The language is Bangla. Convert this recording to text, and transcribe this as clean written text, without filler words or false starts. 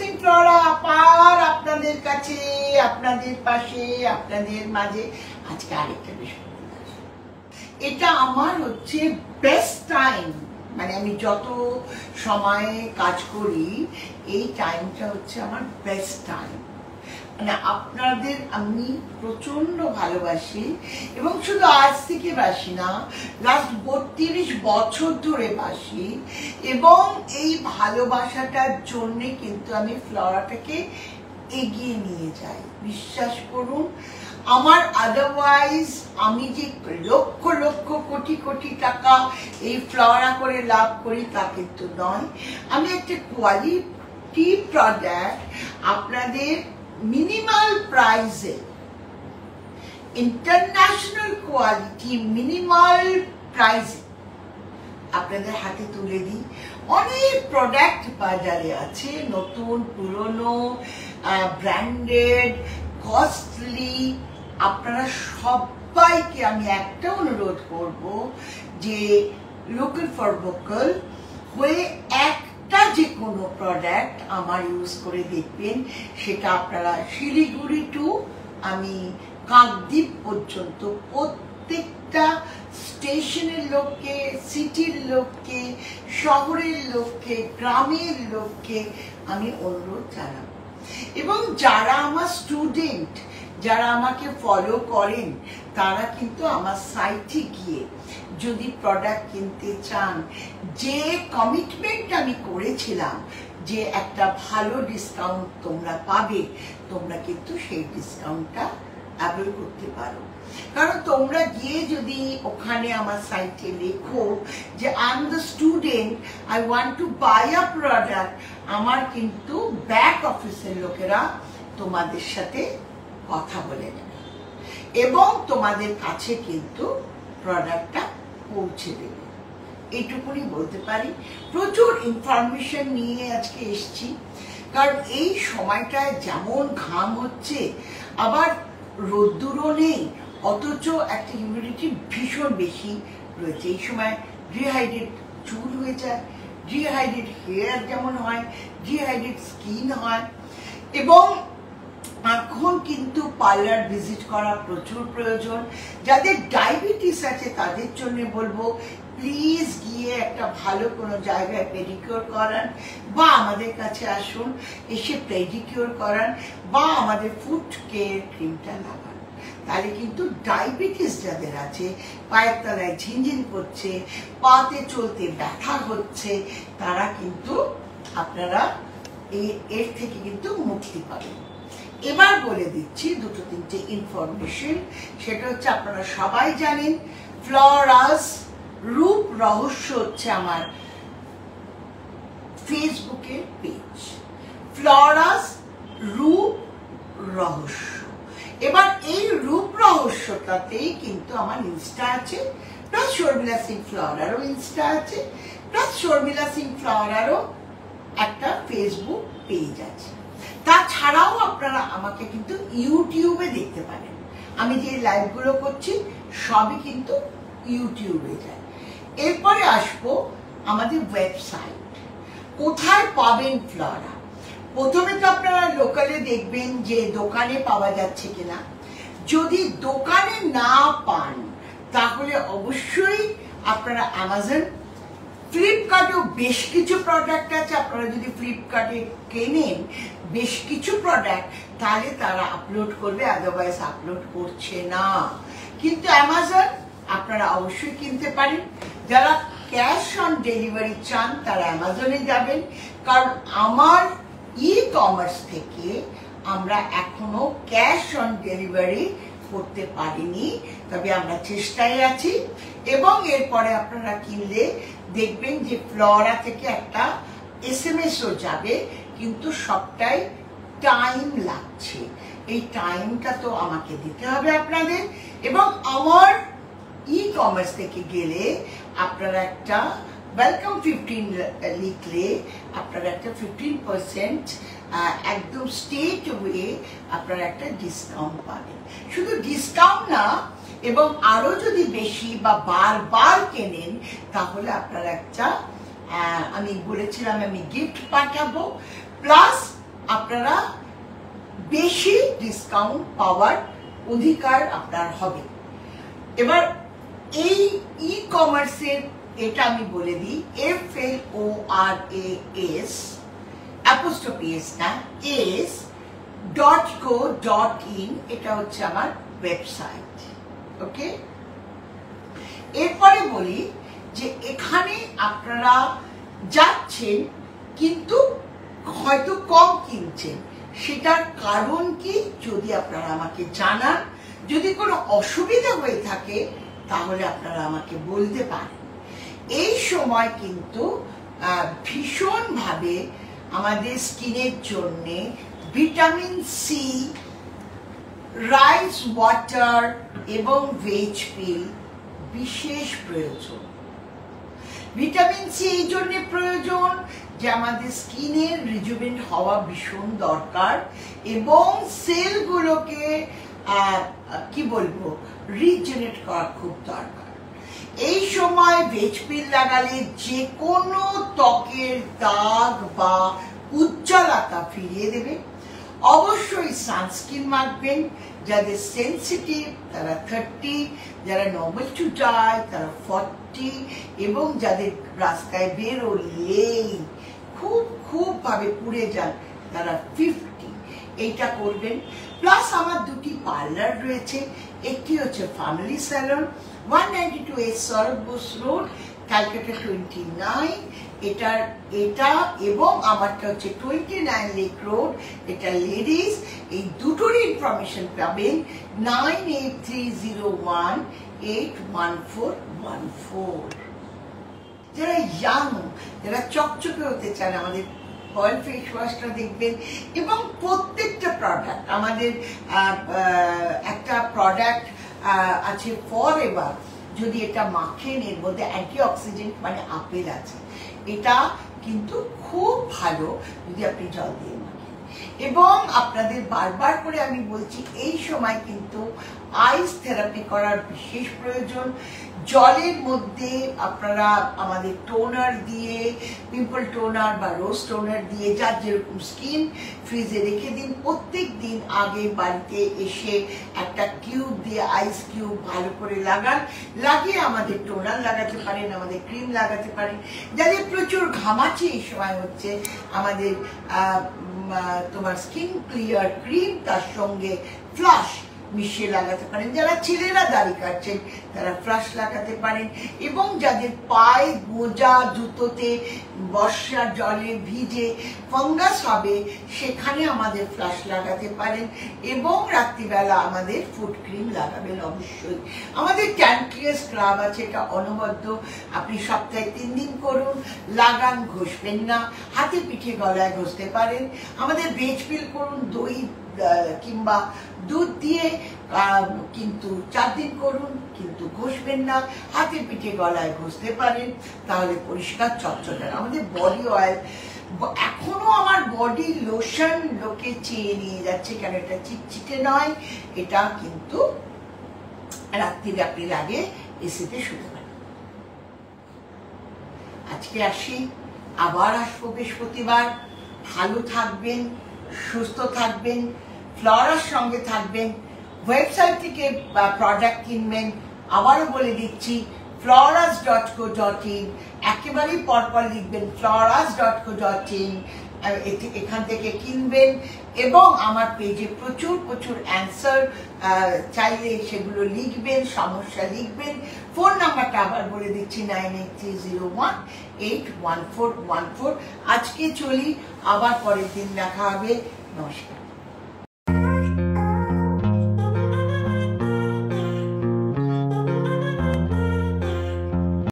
ব্লেসিং ফ্লোরা আবার আপনাদের কাছে, আপনাদের পাশে, আপনাদের মাঝে আজকে আরেকটা বিষয়। এটা আমার হচ্ছে বেস্ট টাইম, মানে আমি যত সময়ে কাজ করি এই টাইমটা হচ্ছে আমার বেস্ট টাইম। মানে আপনাদের আমি প্রচন্ড ভালোবাসি এবং শুধু আজ থেকে বাসি না, লাস্ট 32 বছর ধরে বাসি এবং এই ভালোবাসাটার জন্যে কিন্তু আমি ফ্লোরাটাকে এগিয়ে নিয়ে যাই। বিশ্বাস করুন, আমার আদারওয়াইজ আমি যে লক্ষ লক্ষ কোটি কোটি টাকা এই ফ্লোরা করে লাভ করি তা কিন্তু নয়। আমি একটা কোয়ালিটি প্রোডাক্ট আপনাদের মিনিমাল প্রাইসে, ইন্টারন্যাশনাল কোয়ালিটি মিনিমাল প্রাইসে আপনাদের হাতে তুলে দিই। অনেক প্রোডাক্ট বাজারে আছে, নতুন পুরনো, ব্র্যান্ডেড, কস্টলি। আপনারা সবাইকে আমি একটা অনুরোধ করব যে লোকাল ফর ভোকাল হয়ে একটা যে কোনো প্রোডাক্ট আমার ইউজ করে দেখবেন। সেটা আপনারা শিলিগুড়ি টু আমি কাকদ্বীপ পর্যন্ত প্রত্যেকটা স্টেশনের লোককে, সিটির লোককে, শহরের লোককে, গ্রামের লোককে আমি অনুরোধ জানাবো। এবং যারা আমার স্টুডেন্ট, যারা আমাকে ফলো করেন, তারা কিন্তু আমার সাইটে গিয়ে যদি প্রোডাক্ট কিনতে চান, যে কমিটমেন্ট আমি করেছিলাম যে একটা ভালো ডিসকাউন্ট তোমরা পাবে, তোমরা কিন্তু সেই ডিসকাউন্টটা অ্যাভেল করতে পারো। কারণ তোমরা গিয়ে যদি ওখানে আমার সাইটে লেখো যে I am the student, I want to buy a product, আমার কিন্তু ব্যাক অফিসের লোকেরা তোমাদের সাথে কথা বলে নেবে এবং তোমাদের কাছে কিন্তু প্রোডাক্টটা পৌঁছে দেবে। এইটুকুনি বলতে পারি। প্রচুর ইনফরমেশন নিয়ে আজকে এসছি, কারণ এই সময়টায় যেমন ঘাম হচ্ছে, আবার রোদ্দুরও নেই, অথচ একটা হিউমিডিটি ভীষণ বেশি রয়েছে। এই সময় ডিহাইড্রেট চুল হয়ে যায়, ডিহাইড্রেট হেয়ার যেমন হয়, ডিহাইড্রেট স্কিন হয়। এবং এখন কিন্তু পার্লার ভিজিট করা প্রচুর প্রয়োজন। যাদের ডায়াবেটিস আছে তাদের জন্য বলবো প্লিজ গিয়ে একটা ভালো কোনো জায়গায় পেডিকিউর করান, বা আমাদের কাছে আসুন, এসে পেডিকিউর করান, বা আমাদের ফুট কেয়ার ক্রিমটা লাগান। তাহলে কিন্তু ডায়াবেটিস যাদের আছে, পায়ের তলায় ঝিনঝিন করছে, পাতে চলতে ব্যথা হচ্ছে, তারা কিন্তু আপনারা এর থেকে কিন্তু মুক্তি পাবেন। এবার বলে দিচ্ছি দুটো তিনটে ইনফরমেশন। সেটা হচ্ছে আপনারা সবাই জানেন ফ্লোরাস রূপ রহস্য হচ্ছে আমার ফেসবুকের পেজ, ফ্লোরাস রূপ রহস্য। এবার এই রূপ রহস্যটাতেই কিন্তু আমার ইনস্টা আছে, প্লাস শর্মিলা সিং ফ্লোরারও ইনস্টা আছে, প্লাস শর্মিলা সিং ফ্লোরারও একটা ফেসবুক পেজ আছে। তাছাড়াও আপনারা আমাকে কিন্তু ইউটিউবে দেখতে পারেন। আমি যে লাইভগুলো করছি সবই কিন্তু ইউটিউবে যায়। এরপরে আসবো আমাদের ওয়েবসাইট, কোথায় পাবেন ফ্লোরা। প্রথমে তো আপনারা লোকালে দেখবেন যে দোকানে পাওয়া যাচ্ছে কিনা। যদি দোকানে না পান তাহলে অবশ্যই আপনারা অ্যামাজন, ফ্লিপকার্টেও বেশ কিছু প্রোডাক্ট আছে। আপনারা যদি ফ্লিপকার্টে কেনেন বেশ কিছু প্রোডাক্ট, তাহলে তারা আপলোড করবে, আদারওয়াইজ আপলোড করছে না। কিন্তু অ্যামাজন আপনারা অবশ্যই কিনতে পারেন। যারা ক্যাশ অন ডেলিভারি চান তারা অ্যামাজনে যাবেন, কারণ আমার ই কমার্স থেকে আমরা এখনো ক্যাশ অন ডেলিভারি করতে পারিনি, তবে আমরা চেষ্টায় আছি। এবং এরপরে আপনারা কিনলে দেখবেন যে ফ্লোরা থেকে একটা এসএমএসও যাবে, কিন্তু সবটাই টাইম লাগছে। এই টাইমটা তো আমাকে দিতে হবে আপনাদের। এবং আমার ই কমার্স থেকে গেলে আপনারা একটা ওয়েলকাম 15 লিখলে আপনারা একটা 15% একদম স্টেট ওয়ে আপনারা একটা ডিসকাউন্ট পাবেন। শুধু ডিসকাউন্ট না, এবং আরো যদি বেশি বা বারবার কেনেন তাহলে আপনারা একটা আমি বলেছিলাম আমি গিফট পাঠাবো, প্লাস আপনারা বেশি ডিসকাউন্ট পাওয়ার অধিকার আপনার হবে। এবার এই ই কমার্সের এটা আমি বলে দিই, FLORAS অ্যাপোস্ট্রোফি না .co.in, এটা হচ্ছে আমার ওয়েবসাইট। ওকে, এরপরে বলি যে এখানে আপনারা যাচ্ছেন কিন্তু হয়তো কম কিনছেন, সেটার কারণ কি যদি আপনারা আমাকে জানান। যদি কোনো অসুবিধা হয়ে থাকে তাহলে আপনারা আমাকে বলতে পারেন। এই সময় কিন্তু ভীষণভাবে আমাদের স্কিনের জন্য ভিটামিন সি, রাইস ওয়াটার এবং ভেজ পিল বিশেষ প্রয়োজন। ভিটামিন সি এই জন্য প্রয়োজন যে আমাদের স্কিনের রিজুভেন্ট হওয়া ভীষণ দরকার এবং সেলগুলোকে কি বলবো রিজেনারেট করা খুব দরকার। এই সময় ভেজ পিল লাগালে যে কোনো ত্বকের দাগ বা উজ্জ্বলতা ফিরিয়ে দেবে। অবশ্যই সানস্ক্রিন মাখবেন। যাদের সেন্সিটিভ তারা 30, যারা নর্মাল টু ডাই তারা 40, এবং যাদের রাস্তায় বেরোলেই খুব ভাবে পুড়ে যান তারা 50, এইটা করবেন। প্লাস আমার দুটি পার্লার রয়েছে, একটি হচ্ছে ফ্যামিলি স্যালন 192A সরব বোস রোড, ক্যালকাটা 29, এটা এবং আমারটা হচ্ছে 29 লেক রোড, এটা লেডিস। এই দুটোর ইনফরমেশন পাবেন 9830181414। যারা ইয়াং, যারা চকচকে হতে চান আমাদের অয়েল ফেস ওয়াশটা দেখবেন। এবং প্রত্যেকটা প্রোডাক্ট আমাদের একটা প্রোডাক্ট আছে ফরএভার, যদি এটা মাখেন এর মধ্যে অ্যান্টিঅক্সিডেন্ট মানে আপেল আছে, এটা কিন্তু খুব ভালো যদি আপনি জল দিয়ে মাখেন। এবং আপনাদের বারবার করে আমি বলছি এই সময় কিন্তু আইস থেরাপি করার বিশেষ প্রয়োজন। জলের মধ্যে আপনারা আমাদের টোনার দিয়ে, পিম্পল টোনার বা রোজ টোনার দিয়ে, যার যেরকম স্কিন, ফ্রিজে রেখে দিন। প্রত্যেক দিন আগে বাড়িতে এসে একটা কিউব দিয়ে আইস কিউব ভালো করে লাগান, লাগিয়ে আমাদের টোনার লাগাতে পারেন, আমাদের ক্রিম লাগাতে পারেন। যাদের প্রচুর ঘামাচি এই সময় হচ্ছে, আমাদের তোমার স্কিন ক্লিয়ার ক্রিম তার সঙ্গে ফ্লাশ মিশিয়ে লাগাতে পারেন। যারা ছেলেরা দাড়ি কাটছেন তারা ফ্লাশ লাগাতে পারেন। এবং যাদের পায়ে, মোজা, জুতোতে বর্ষার জলে ভিজে ফাঙ্গাস হবে সেখানে আমাদের ফ্লাশ লাগাতে পারেন। এবং রাত্রিবেলা আমাদের ফুট ক্রিম লাগাবেন অবশ্যই। আমাদের ট্যানক্লিয়াস স্ক্রাব আছে, এটা অনবদ্য, আপনি সপ্তাহে 3 দিন করুন, লাগান, ঘষবেন না, হাতে পিঠে গলায় ঘষতে পারেন। আমাদের ভেজ পিল করুন, দই কিংবা দুধ দিয়ে, কিন্তু 4 দিন করুন, কিন্তু ঘষবেন না, হাতে পিঠে গলায় ঘষতে পারেন, তাহলে পরিষ্কার চকচকে। আমাদের বডি অয়েল, এখনো আমার বডি লোশন লোকে চেয়ে নিয়ে যাচ্ছে, কেন এটা চিটচিটে নয়, এটা কিন্তু রাত্রিব্যাপী লাগে, এসিতে শুতে পারে। আজকে আসি, আবার আসবো বৃহস্পতিবার। ভালো থাকবেন, সুস্থ থাকবেন, ফ্লোরার সঙ্গে থাকবেন, ওয়েবসাইট থেকে প্রোডাক্ট কিনবেন। আবারও বলে দিচ্ছি floras.co.in, একেবারেই পরপর লিখবেন floras.co.in, এখান থেকে কিনবেন। এবং আমার পেজে প্রচুর অ্যান্সার চাইলে সেগুলো লিখবেন, সমস্যা লিখবেন। ফোন নাম্বারটা আবার বলে দিচ্ছি 9830181414। আজকে চলি, আবার পরের দিন দেখা হবে। নমস্কার।